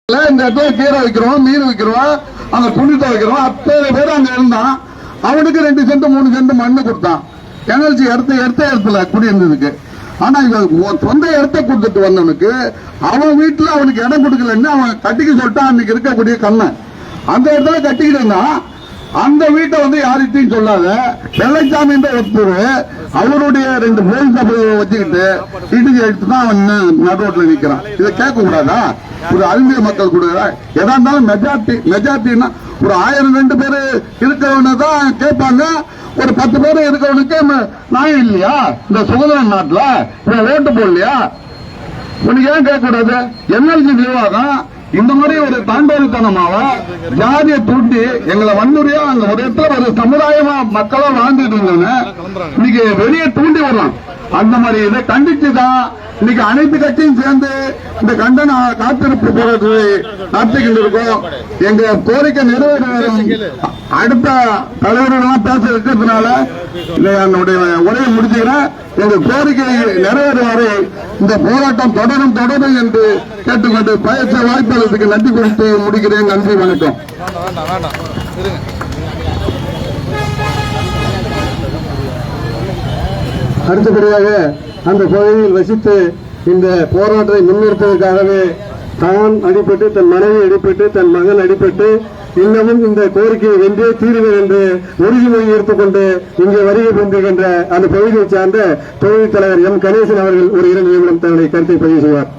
இந்த இடத்துல கீரை வைக்கிறோம், மீன் வைக்கிறோம், அங்க துணி துவைக்கிறோம். அத்தனை பேர் அங்க இருந்தான். அவனுக்கு 2 சென்ட் 3 சென்ட் மண்ணு கொடுத்தான். என்எல்சி எடுத்த இடத்துல குடியிருந்ததுக்கு. ஆனா இவன் சொந்த இடத்த கொடுத்துட்டு வந்தவனுக்கு அவன் வீட்டுல அவனுக்கு இடம் கொடுக்கலன்னு அவன் கட்டிக்க சொல்லிட்டான். அன்னைக்கு இருக்கக்கூடிய கண்ணன் அந்த இடத்துல கட்டிக்கிட்டு இருந்தான். அந்த வீட்டை யார்கிட்டையும் சொல்லாத வெள்ளைச்சாமி ஒருத்தர் அவருடைய 2 போலீஸ் வச்சுக்கிட்டு இடிஞ்சு எடுத்து தான் அவன் நடுரோட்ல நிக்கிறான். இதை கேட்க கூடாதா? ஒரு அறிவியல் மக்கள் கொடுக்குற எதா இருந்தாலும் மெஜாரிட்டின்னா ஒரு 1000-2 பேர் இருக்கிறவன தான் கேட்பாங்க. ஒரு 10 பேர் இருக்கிறவனுக்கு நியாயம் இல்லையா? இந்த சுதந்திர நாட்டுல ஓட்டு போடலையா? உனக்கு ஏன் கேட்க கூடாது? என்எல்சி நிர்வாகம் இந்த மாதிரி ஒரு தாண்டோரித்தனமாவ ஜாதியை தூண்டி எங்களை வன்முறையா அங்க ஒரு இடத்துல ஒரு சமுதாயமா மக்களா வாழ்ந்துட்டு இருந்தாங்க. இன்னைக்கு வெளியே தூண்டி வரலாம். அந்த மாதிரி இதை கண்டிச்சுதான் இன்னைக்கு அனைத்து கட்சியும் சேர்ந்து இந்த கண்டன காத்திருப்பு போராட்டத்தை நடத்திக்கிட்டு இருக்கோம். எங்க கோரிக்கை நிறைவேறும். அடுத்த தலைவர்கள் பேச இருக்கிறதுனால என்னுடைய உரையை முடிச்சுக்கிறேன். எங்க கோரிக்கை நிறைவேறும் வரை இந்த போராட்டம் தொடரும் என்று கேட்டுக்கொண்டு பயற்ற வாய்ப்பாளருக்கு நன்றி குறித்து முடிக்கிறேன். நன்றி, வணக்கம். அடுத்தபடியாக அந்த பகுதியில் வசித்து இந்த போராட்டத்தை முன்னெடுப்பதற்காகவே தான் அடிபட்டு, தன் மனைவி அடிபட்டு, தன் மகன் அடிபட்டு, இன்னமும் இந்த கோரிக்கையை வென்றே தீர்வேன் என்று உறுதிமொழி எடுத்துக்கொண்டு இங்கே வருகை புரிந்திருக்கின்ற அந்த பகுதியை சார்ந்த தொகுதி தலைவர் எம் கணேசன் அவர்கள் ஒரு 2 நிமிடம் தன்னுடைய கருத்தை பதிவு செய்வார்.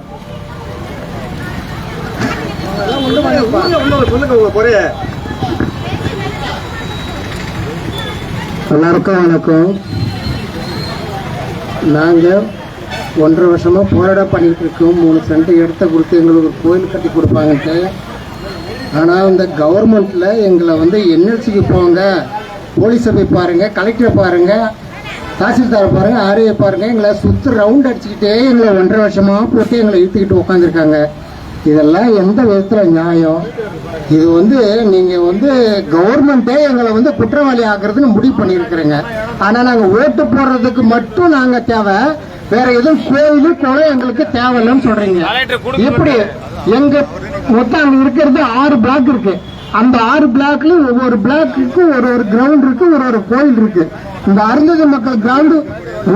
எல்லாருக்கும் வணக்கம். நாங்கள் 1.5 வருஷமா போராட பண்ணிட்டு இருக்கோம். 3 சென்ட் இடத்த கொடுத்து எங்களுக்கு கோயில் கட்டி கொடுப்பாங்கன்ட்டு. ஆனால் இந்த கவர்மெண்ட்ல எங்களை என்எல்சிக்கு போங்க, போலீஸை போய் பாருங்க, கலெக்டரை பாருங்க, தாசில்தாரை பாருங்க, ஆர்ஐ பாருங்க, எங்களை சுத்து ரவுண்ட் அடிச்சுக்கிட்டே எங்களை 1.5 வருஷமா போட்டு எங்களை இழுத்துக்கிட்டு உட்காந்துருக்காங்க. இதெல்லாம் எந்த விதத்துல நியாயம்? இது நீங்க கவர்மெண்டே எங்களை குற்றவாளி ஆக்குறதுன்னு முடிவு பண்ணிருக்கிறீங்க. ஆனா நாங்க ஓட்டு போடுறதுக்கு மட்டும் நாங்க தேவை, வேற எதுவும் கோயிலு குளம் எங்களுக்கு தேவையில்லைன்னு சொல்றீங்க. எப்படி? எங்க மொத்தம் அங்க இருக்கிறது 6 பிளாக் இருக்கு. அந்த 6 பிளாக்ல ஒவ்வொரு பிளாக்கு ஒரு கிரவுண்ட் இருக்கு, ஒரு கோயில் இருக்கு. இந்த அருந்ததி மக்கள் கிரவுண்டு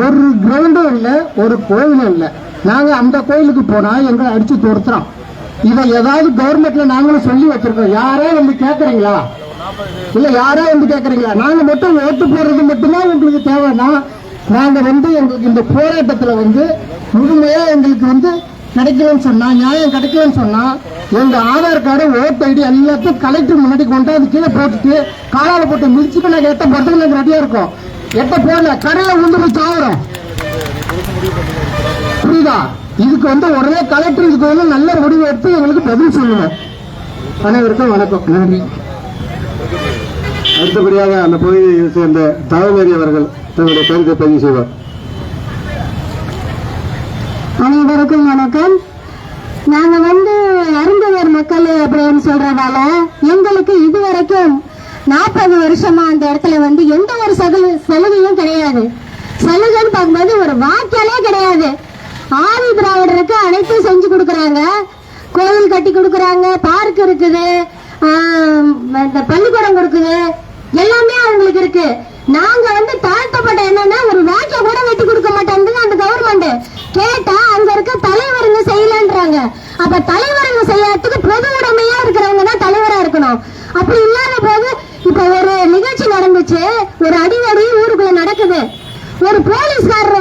ஒரு கிரவுண்டும் இல்லை, ஒரு கோயிலும் இல்லை. நாங்க அந்த கோயிலுக்கு போனா எங்களை அடிச்சு துரத்துறோம். இதை ஏதாவது கவர்மெண்ட்ல நாங்களும் சொல்லி வச்சிருக்கோம். யாரே கேக்குறீங்களா? இல்ல யாரே கேக்குறீங்களா? நாங்க மட்டும் ஓட்டு போடுறது மட்டும்தான் உங்களுக்கு தேவைன்னா நாங்க எங்களுக்கு இந்த போராட்டத்துல முழுமையா எங்களுக்கு கிடைக்கலன்னு சொன்னா, நியாயம் கிடைக்கலன்னு சொன்னா, எங்க ஆதார் கார்டு, ஓட்டு ஐடி எல்லாத்தையும் கலெக்டர் முன்னாடி கொண்டு அது கீழே போட்டுட்டு காலால போட்டு மிதிச்சுட்டு நாங்க எட்ட போறதுக்கு நாங்க ரெடியா இருக்கோம். எட்ட போல கடையில போய் சாகுறோம். புரியுதா? இதுக்கு உடனே கலெக்டர் இதுக்கு நல்ல முடிவு எடுத்து எங்களுக்கு பதில் சொல்லணும். அனைவருக்கும் வணக்கம், நன்றி. அடுத்தபடியாக அந்த பகுதியை சேர்ந்த தவமேரி அவர்கள் தங்களுடைய கருத்தை பதிவு செய்வார். அனைவருக்கும் வணக்கம். நாங்க அருந்ததியர் மக்கள் அப்படின்னு சொல்றதால எங்களுக்கு இதுவரைக்கும் 40 வருஷமா அந்த இடத்துல எந்த ஒரு சலுகையும் கிடையாது. சலுகைன்னு பார்க்கும்போது ஒரு வாக்கியாலே கிடையாது. ஆதி திராவிடருக்கு அனைத்தும் செஞ்சு கொடுக்கறாங்க. கோயில் கட்டி கொடுக்கறாங்க, பார்க் இருக்குது, பள்ளிக்கூடம் கொடுக்குது, எல்லாமே அவங்களுக்கு இருக்கு. நாங்க தாழ்த்தப்பட்ட என்னன்னா ஒரு வாக்கிய கூட வெட்டி கொடுக்க மாட்டேங்குது அந்த கவர்மெண்ட். கேட்டா அங்க இருக்க தலைவருங்க செய்யலன்றாங்க. அப்ப தலைவருங்க செய்யறதுக்கு பொது உடைமையா இருக்கிறவங்க தான் தலைவரா இருக்கணும். அப்படி இல்லாத போது இப்ப ஒரு நிகழ்ச்சி நடந்துச்சு, ஒரு அடிவடி ஊருக்குள்ள நடக்குது. ஒரு போலீஸ்காரர்